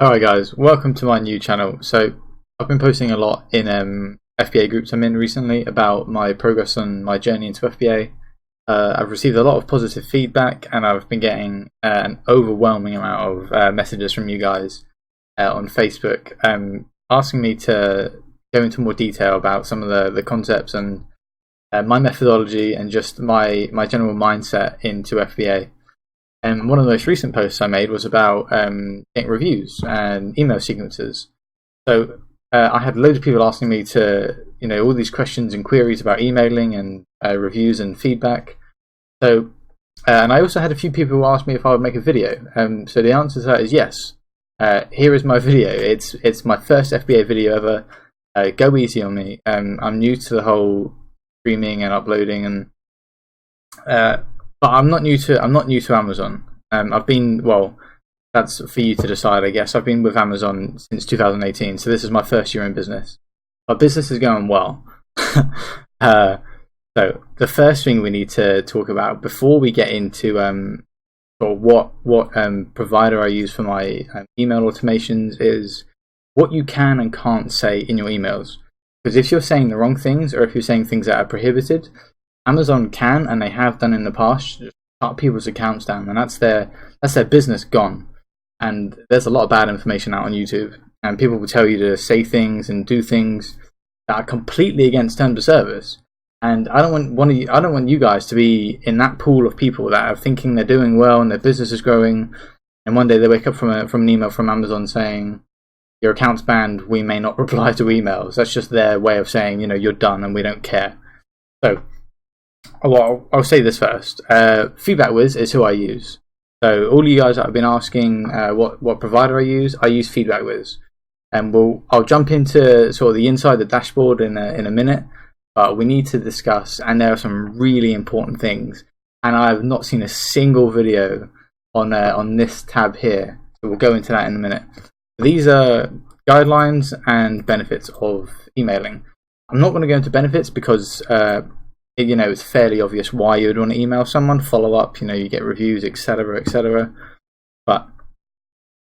Alright guys, welcome to my new channel. So I've been posting a lot in FBA groups I'm in recently about my progress on my journey into FBA. I've received a lot of positive feedback and I've been getting an overwhelming amount of messages from you guys on Facebook asking me to go into more detail about some of the concepts and my methodology and just my general mindset into FBA. And one of the most recent posts I made was about getting reviews and email sequences. So I had loads of people asking me to, all these questions and queries about emailing and reviews and feedback. So, and I also had a few people who asked me if I would make a video. So the answer to that is yes. Here is my video. It's my first FBA video ever. Go easy on me. I'm new to the whole streaming and uploading and. But I'm not new to Amazon. I've been, well, that's for you to decide, I guess. I've been with Amazon since 2018, so this is my first year in business. My business is going well. So the first thing we need to talk about before we get into what provider I use for my email automations is what you can and can't say in your emails. Because if you're saying the wrong things or if you're saying things that are prohibited, Amazon can, and they have done in the past, just shut people's accounts down, and that's their business gone. And there's a lot of bad information out on YouTube, and people will tell you to say things and do things that are completely against terms of service. And I don't want you guys to be in that pool of people that are thinking they're doing well and their business is growing, and one day they wake up from an email from Amazon saying your account's banned. We may not reply to emails. That's just their way of saying you're done and we don't care. So. Well, I'll say this first. FeedbackWhiz is who I use. So all you guys that have been asking what provider I use FeedbackWhiz. And I'll jump into sort of the inside the dashboard in a minute. But we need to discuss, and there are some really important things. And I have not seen a single video on this tab here. So we'll go into that in a minute. These are guidelines and benefits of emailing. I'm not going to go into benefits because it's fairly obvious why you would want to email someone, follow up, you get reviews, etc., etc. But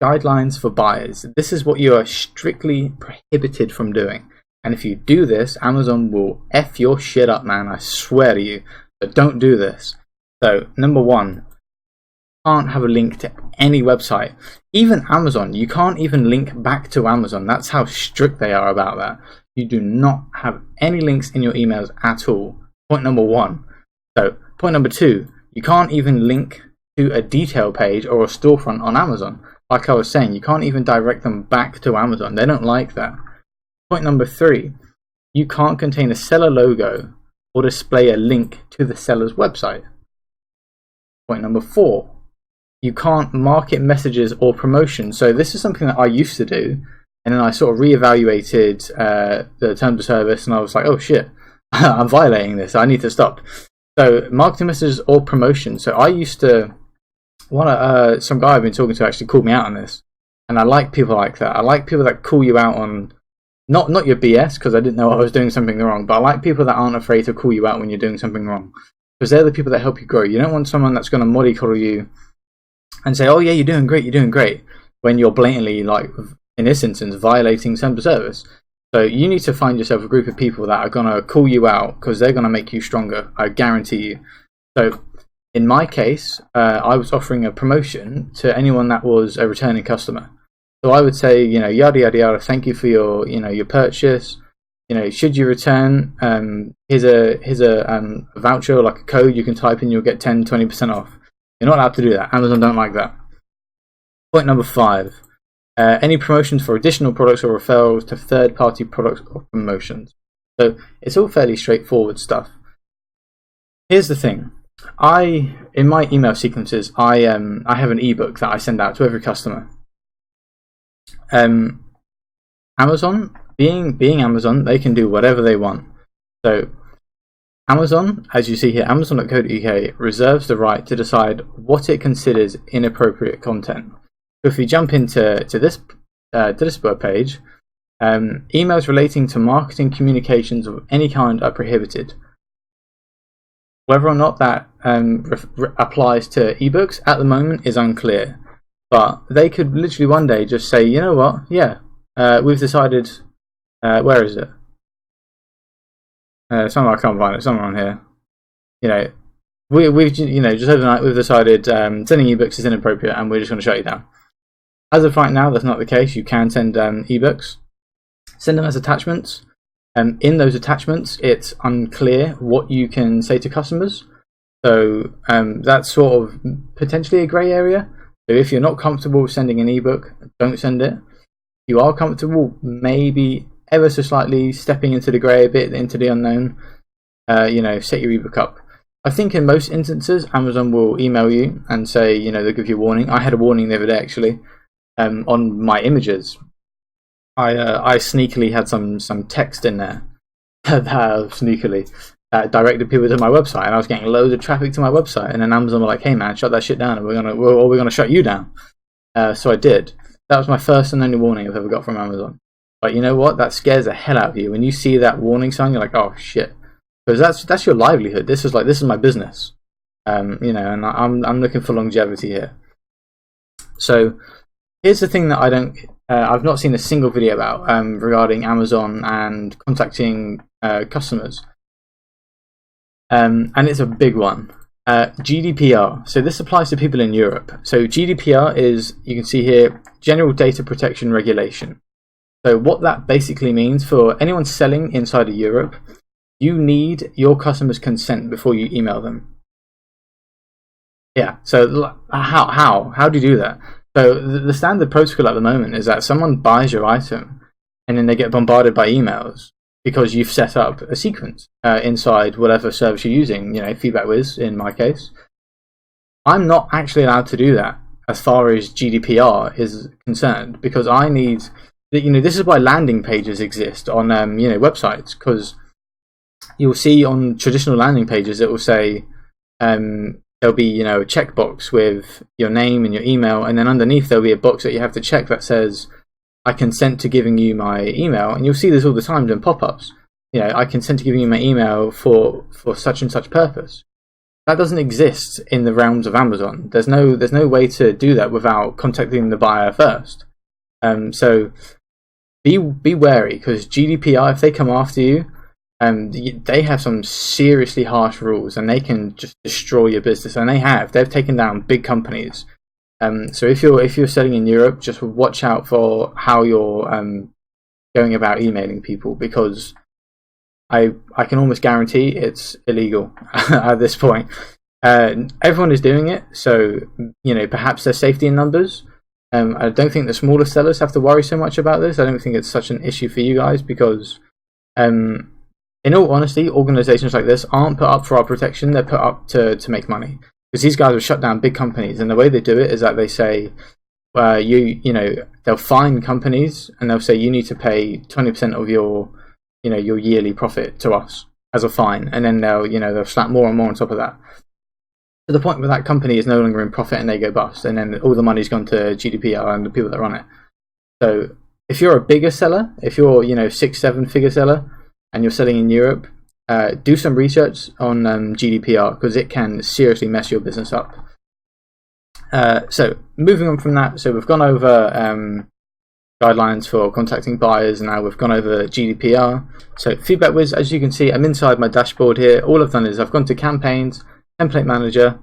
guidelines for buyers. This is what you are strictly prohibited from doing. And if you do this, Amazon will F your shit up, man. I swear to you. But don't do this. So, number one, you can't have a link to any website. Even Amazon, you can't even link back to Amazon. That's how strict they are about that. You do not have any links in your emails at all. Point number one. So, point number two, you can't even link to a detail page or a storefront on Amazon. Like I was saying, you can't even direct them back to Amazon. They don't like that. Point number three, you can't contain a seller logo or display a link to the seller's website. Point number four, you can't market messages or promotions. So this is something that I used to do, and then I sort of reevaluated the terms of service, and I was like, oh shit. I'm violating this. I need to stop. So marketing messages or promotion. So I used to some guy I've been talking to actually called me out on this, and I like people like that. I like people that call you out on not your BS because I didn't know I was doing something wrong, but I like people that aren't afraid to call you out when you're doing something wrong because they're the people that help you grow. You don't want someone that's going to mollycoddle you and say, "Oh yeah, you're doing great," when you're blatantly, like in this instance, violating terms of service. So you need to find yourself a group of people that are going to call you out because they're going to make you stronger. I guarantee you. So in my case, I was offering a promotion to anyone that was a returning customer. So I would say, yada, yada, yada, thank you for your purchase. Should you return, here's a voucher, like a code you can type in, you'll get 10, 20% off. You're not allowed to do that. Amazon don't like that. Point number five. Any promotions for additional products or referrals to third-party products or promotions. So it's all fairly straightforward stuff. Here's the thing. In my email sequences, I have an ebook that I send out to every customer. Amazon, being Amazon, they can do whatever they want. So Amazon, as you see here, Amazon.co.uk reserves the right to decide what it considers inappropriate content. If we jump into this web page, emails relating to marketing communications of any kind are prohibited. Whether or not that applies to ebooks at the moment is unclear. But they could literally one day just say, you know what, yeah, we've decided, where is it? Somewhere I can't find it, somewhere on here. You know, we've just overnight we've decided sending ebooks is inappropriate and we're just going to shut you down. As of right now, that's not the case. You can send ebooks, send them as attachments. In those attachments, it's unclear what you can say to customers. So that's sort of potentially a grey area. So if you're not comfortable with sending an ebook, don't send it. If you are comfortable, maybe ever so slightly stepping into the grey a bit, into the unknown, set your ebook up. I think in most instances, Amazon will email you and say, they'll give you a warning. I had a warning the other day actually on my images. I sneakily had some text in there that directed people to my website, and I was getting loads of traffic to my website. And then Amazon were like, "Hey man, shut that shit down, and we're gonna shut you down." So I did. That was my first and only warning I've ever got from Amazon. But you know what? That scares the hell out of you when you see that warning sign. You're like, "Oh shit," because that's your livelihood. This is my business, and I'm looking for longevity here. So here's the thing that I've not seen a single video about regarding Amazon and contacting customers. And it's a big one. GDPR. So this applies to people in Europe. So GDPR is, you can see here, General Data Protection Regulation. So what that basically means for anyone selling inside of Europe, you need your customers' consent before you email them. Yeah. So how do you do that? So the standard protocol at the moment is that someone buys your item and then they get bombarded by emails because you've set up a sequence inside whatever service you're using, FeedbackWhiz in my case. I'm not actually allowed to do that as far as GDPR is concerned, because I need, this is why landing pages exist on websites, because you'll see on traditional landing pages it will say there'll be a checkbox with your name and your email, and then underneath there'll be a box that you have to check that says, I consent to giving you my email. And you'll see this all the time in pop-ups. I consent to giving you my email for such and such purpose. That doesn't exist in the realms of Amazon. There's no way to do that without contacting the buyer first. So be wary, because GDPR, if they come after you, they have some seriously harsh rules, and they can just destroy your business. And they've taken down big companies. So if you're selling in Europe, just watch out for how you're going about emailing people, because I can almost guarantee it's illegal at this point. Everyone is doing it, so perhaps there's safety in numbers. I don't think the smaller sellers have to worry so much about this. I don't think it's such an issue for you guys, because in all honesty, organizations like this aren't put up for our protection. They're put up to make money. Because these guys will shut down big companies, and the way they do it is that they say, they'll fine companies, and they'll say you need to pay 20% of your yearly profit to us as a fine, and then they'll slap more and more on top of that, to the point where that company is no longer in profit and they go bust, and then all the money's gone to GDPR and the people that run it. So if you're a bigger seller, if you're 6-7 figure seller, and you're selling in Europe, do some research on GDPR, because it can seriously mess your business up. So moving on from that, so we've gone over guidelines for contacting buyers, and now we've gone over GDPR. So FeedbackWhiz, as you can see, I'm inside my dashboard here. All I've done is I've gone to campaigns, template manager,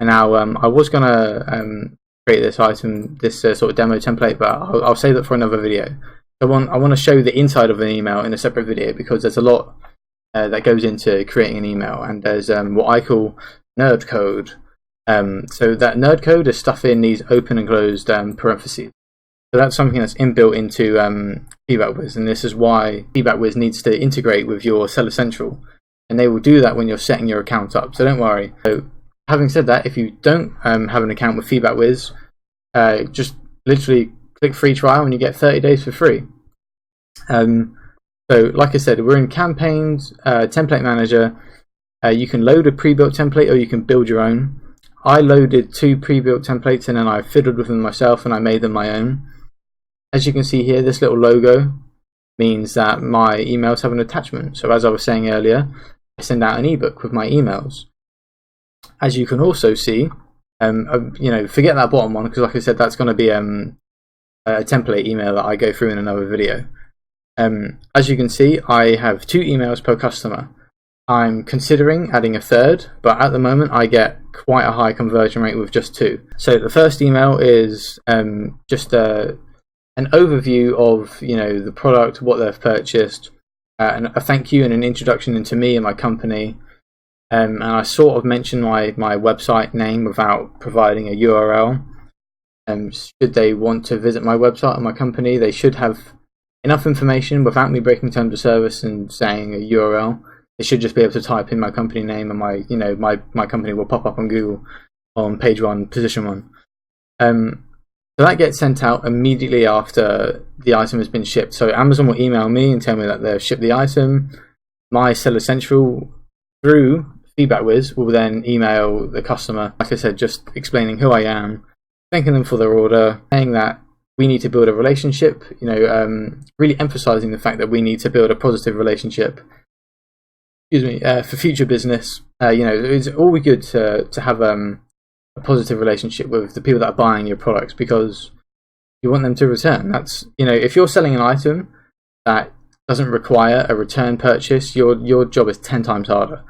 and now I was going to create this item, this sort of demo template, but I'll save that for another video. I want to show the inside of an email in a separate video, because there's a lot that goes into creating an email, and there's what I call nerd code. So that nerd code is stuff in these open and closed parentheses. So that's something that's inbuilt into FeedbackWhiz, and this is why FeedbackWhiz needs to integrate with your Seller Central, and they will do that when you're setting your account up. So don't worry. So having said that, if you don't have an account with FeedbackWhiz, just literally click free trial and you get 30 days for free. So like I said, we're in campaigns, template manager. You can load a pre-built template, or you can build your own. I loaded 2 pre-built templates, and then I fiddled with them myself and I made them my own. As you can see here, this little logo means that my emails have an attachment. So as I was saying earlier, I send out an ebook with my emails. As you can also see, Forget that bottom one, because like I said, that's going to be a template email that I go through in another video. As you can see, I have 2 emails per customer. I'm considering adding a third, but at the moment I get quite a high conversion rate with just 2. So the first email is just an overview of the product, what they've purchased, and a thank you and an introduction into me and my company. And I sort of mention my website name without providing a URL. Should they want to visit my website or my company, they should have enough information without me breaking terms of service and saying a URL. They should just be able to type in my company name, and my company will pop up on Google on page 1, position 1. So that gets sent out immediately after the item has been shipped. So Amazon will email me and tell me that they've shipped the item. My Seller Central through FeedbackWhiz will then email the customer, like I said, just explaining who I am, thanking them for their order, saying that we need to build a relationship, really emphasizing the fact that we need to build a positive relationship, for future business. It's always good to have a positive relationship with the people that are buying your products, because you want them to return. That's, if you're selling an item that doesn't require a return purchase, your job is 10 times harder.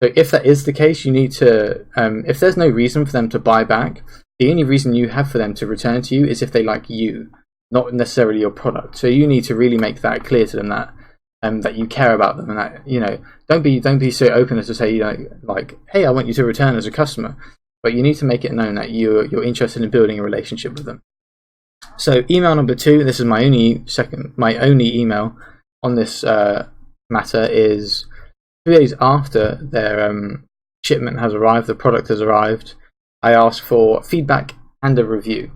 So if that is the case, you need to, if there's no reason for them to buy back, the only reason you have for them to return to you is if they like you, not necessarily your product. So you need to really make that clear to them that you care about them, and that don't be so open as to say hey, I want you to return as a customer, but you need to make it known that you're interested in building a relationship with them. So email number 2, this is my only email on this matter, is 2 days after their shipment has arrived, the product has arrived. I ask for feedback and a review.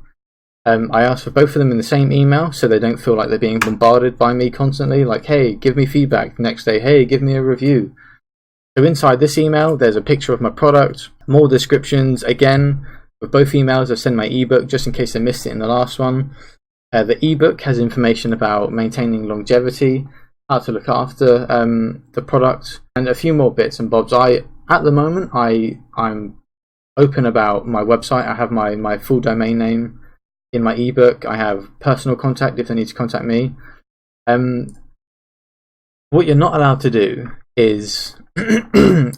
I ask for both of them in the same email, so they don't feel like they're being bombarded by me constantly, like, hey, give me feedback. Next day, hey, give me a review. So inside this email, there's a picture of my product, more descriptions. Again, with both emails, I send my ebook just in case I missed it in the last one. The ebook has information about maintaining longevity, how to look after the product, and a few more bits and bobs. At the moment, I'm open about my website. I have my full domain name. In my ebook, I have personal contact if they need to contact me. What you're not allowed to do is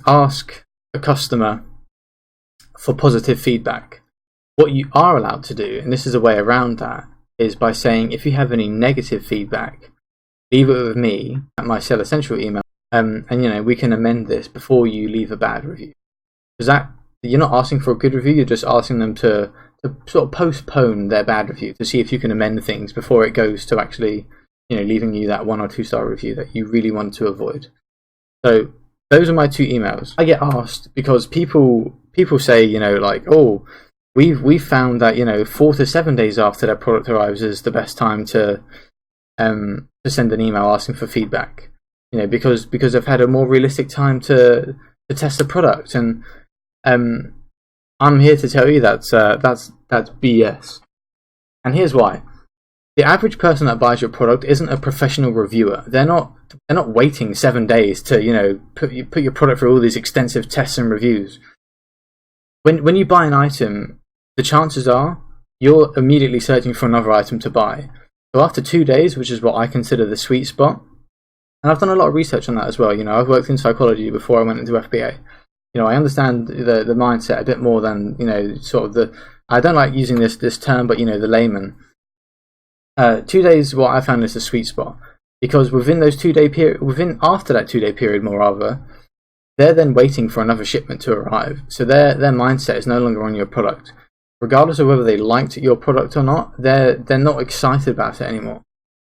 ask a customer for positive feedback. What you are allowed to do, and this is a way around that, is by saying, if you have any negative feedback, leave it with me at my Seller Central email, and we can amend this before you leave a bad review. Because that, you're not asking for a good review, you're just asking them to sort of postpone their bad review to see if you can amend things before it goes to actually, leaving you that 1 or 2 star review that you really want to avoid. So those are my 2 emails. I get asked because people say, oh, we've found that 4 to 7 days after their product arrives is the best time to send an email asking for feedback. Because they've had a more realistic time to test the product, and I'm here to tell you that's BS. And here's why. The average person that buys your product isn't a professional reviewer. They're not waiting 7 days to put your product through all these extensive tests and reviews. When you buy an item, the chances are you're immediately searching for another item to buy. So after 2 days, which is what I consider the sweet spot, and I've done a lot of research on that as well. I've worked in psychology before I went into FBA. I understand the mindset a bit more than sort of the. I don't like using this term, but the layman. 2 days, what I found is the sweet spot, because within those 2 day period, after that 2 day period, moreover, they're then waiting for another shipment to arrive. So their mindset is no longer on your product, regardless of whether they liked your product or not. They're not excited about it anymore.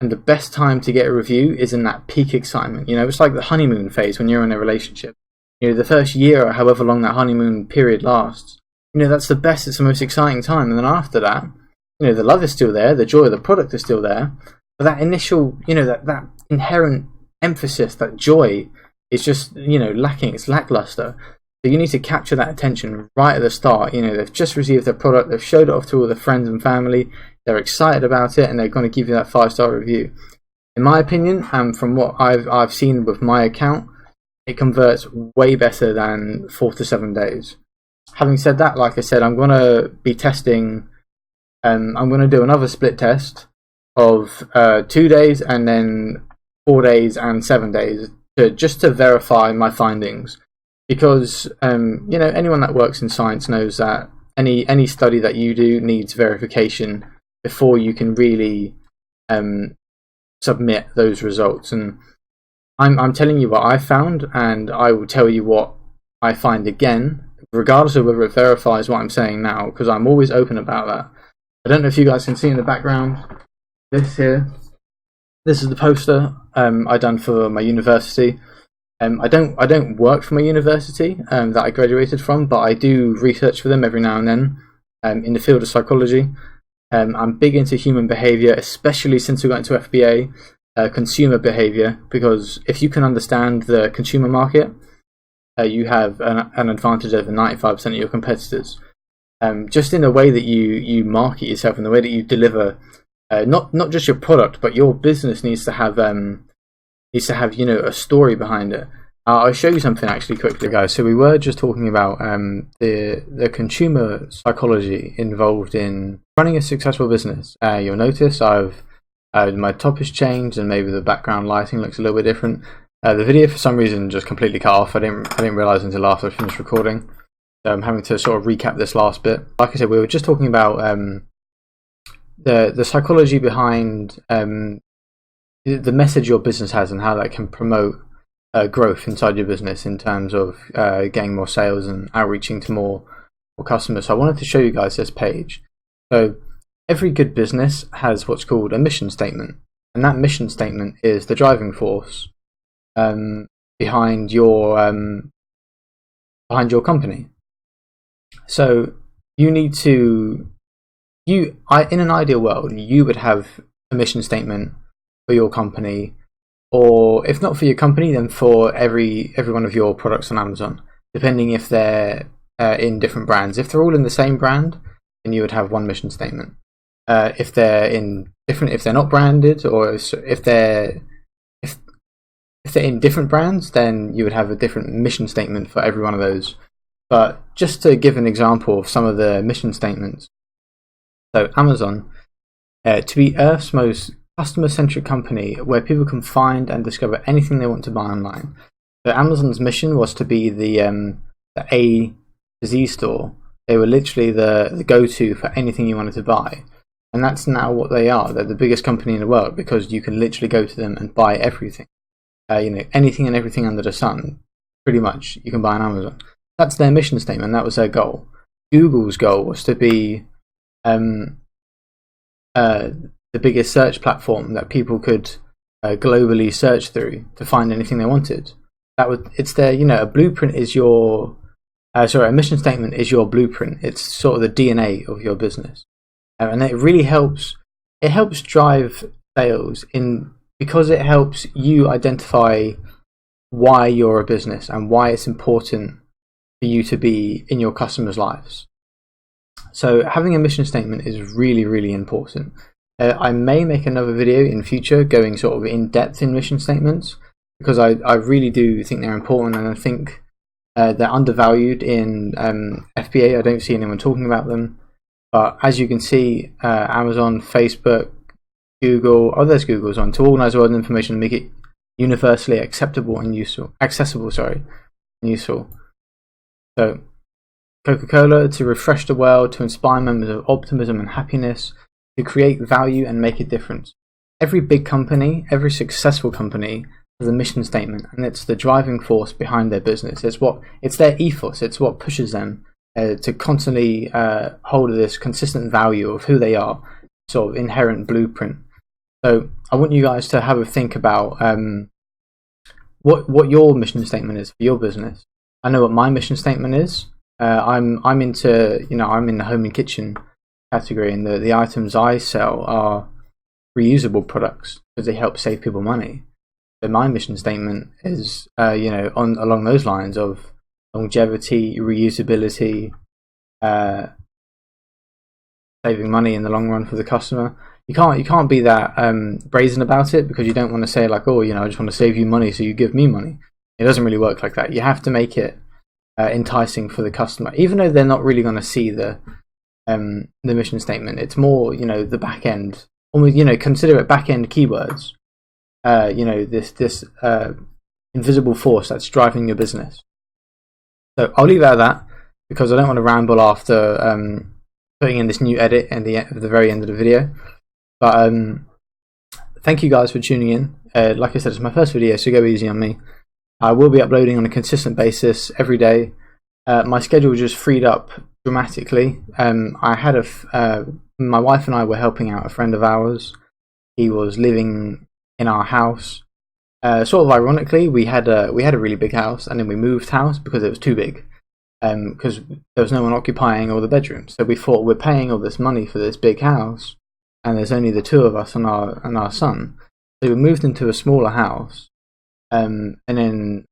And the best time to get a review is in that peak excitement. It's like the honeymoon phase when you're in a relationship. The first year or however long that honeymoon period lasts, that's the best, it's the most exciting time. And then after that, the love is still there, the joy of the product is still there, but that initial, that inherent emphasis, that joy is just, lacking, it's lackluster. So you need to capture that attention right at the start. They've just received their product, they've showed it off to all their friends and family, they're excited about it, and they're going to give you that 5-star review. In my opinion, and from what I've seen with my account, it converts way better than 4 to 7 days. Having said that, like I said, I'm going to be testing. I'm going to do another split test of 2 days and then 4 days and 7 days just to verify my findings. Because anyone that works in science knows that any study that you do needs verification before you can really submit those results. And I'm telling you what I found, and I will tell you what I find again, regardless of whether it verifies what I'm saying now, because I'm always open about that. I don't know if you guys can see in the background this here. This is the poster I done for my university. I don't work for my university that I graduated from, but I do research for them every now and then in the field of psychology. I'm big into human behavior, especially since we got into FBA, consumer behavior, because if you can understand the consumer market, you have an advantage over 95% of your competitors. Just in the way that you market yourself and the way that you deliver, not just your product, but your business needs to have a story behind it. I'll show you something actually quickly, guys. So we were just talking about the consumer psychology involved in running a successful business. You'll notice my top has changed and maybe the background lighting looks a little bit different. The video for some reason just completely cut off. I didn't realize until after I finished recording. So I'm having to sort of recap this last bit. Like I said, we were just talking about the psychology behind the message your business has and how that can promote growth inside your business in terms of getting more sales and outreaching to more customers. So I wanted to show you guys this page. So every good business has what's called a mission statement, and that mission statement is the driving force behind your company. So you need to in an ideal world, you would have a mission statement for your company, or if not for your company, then for every one of your products on Amazon, depending if they're in different brands. If they're all in the same brand, then you would have one mission statement. If they're not branded, or if they're in different brands, then you would have a different mission statement for every one of those. But just to give an example of some of the mission statements. So Amazon, to be Earth's most customer-centric company where people can find and discover anything they want to buy online. So Amazon's mission was to be the A to Z store. They were literally the go-to for anything you wanted to buy. And that's now what they are. They're the biggest company in the world because you can literally go to them and buy everything. Anything and everything under the sun, pretty much, you can buy on Amazon. That's their mission statement. That was their goal. Google's goal was to be the biggest search platform that people could globally search through to find anything they wanted. It's their, a blueprint is your, a mission statement is your blueprint. It's sort of the DNA of your business, and it really helps. It helps drive sales because it helps you identify why you're a business and why it's important for you to be in your customers' lives. So having a mission statement is really, really important. I may make another video in future going sort of in depth in mission statements, because I really do think they're important, and I think they're undervalued in FBA. I don't see anyone talking about them. But as you can see, Amazon, Facebook, Google, there's Google's on, to organize world information and make it universally accessible and useful. So Coca-Cola, to refresh the world, to inspire members of optimism and happiness, to create value and make a difference. Every big company, every successful company has a mission statement, and it's the driving force behind their business. It's their ethos. It's what pushes them to constantly hold this consistent value of who they are, sort of inherent blueprint. So I want you guys to have a think about what your mission statement is for your business. I know what my mission statement is. I'm into, I'm in the home and kitchen category, and the items I sell are reusable products because they help save people money. So my mission statement is, along those lines of longevity, reusability, saving money in the long run for the customer. You can't be that brazen about it, because you don't want to say like, I just want to save you money, so you give me money. It doesn't really work like that. You have to make it enticing for the customer, even though they're not really going to see the mission statement. It's more, the back end. Almost, consider it back end keywords. This invisible force that's driving your business. So I'll leave it at that because I don't want to ramble after putting in this new edit at the very end of the video. But thank you guys for tuning in. Like I said, it's my first video, so go easy on me. I will be uploading on a consistent basis every day. My schedule just freed up dramatically. I had my wife and I were helping out a friend of ours. He was living in our house. Sort of ironically, we had a really big house, and then we moved house because it was too big. Because there was no one occupying all the bedrooms. So we thought, we're paying all this money for this big house, and there's only the two of us and our son. So we moved into a smaller house, and then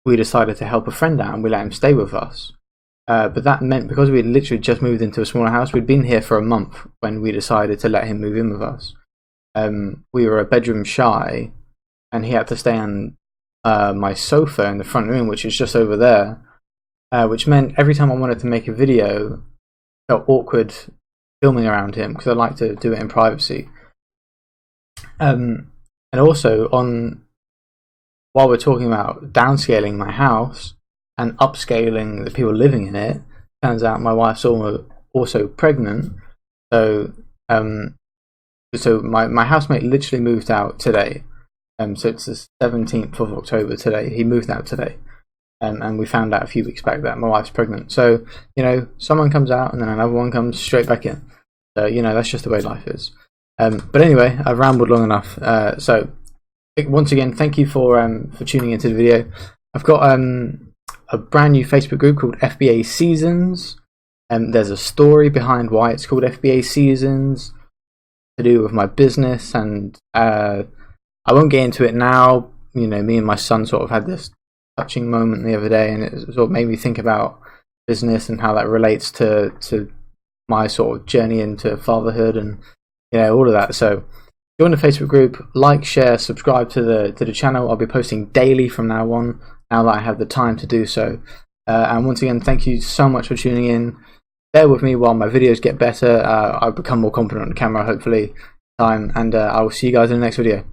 we decided to help a friend out, and we let him stay with us. But that meant, because we had literally just moved into a smaller house, we'd been here for a month when we decided to let him move in with us. We were a bedroom shy, and he had to stay on my sofa in the front room, which is just over there, which meant every time I wanted to make a video, it felt awkward filming around him because I like to do it in privacy. And also, while we're talking about downscaling my house and upscaling the people living in it, turns out my wife's also pregnant. So my housemate literally moved out today. So it's the 17th of October today. He moved out today. And we found out a few weeks back that my wife's pregnant. So, someone comes out and then another one comes straight back in. So, that's just the way life is. But anyway, I've rambled long enough. So, once again, thank you for tuning into the video. I've got a brand new Facebook group called FBA Seasons. There's a story behind why it's called FBA Seasons to do with my business, and I won't get into it now. Me and my son sort of had this touching moment the other day, and it sort of made me think about business and how that relates to my sort of journey into fatherhood and all of that. So join the Facebook group, like, share, subscribe to the channel. I'll be posting daily from now on, now that I have the time to do so. And once again, thank you so much for tuning in. Bear with me while my videos get better. I'll become more confident on camera, hopefully, and I will see you guys in the next video.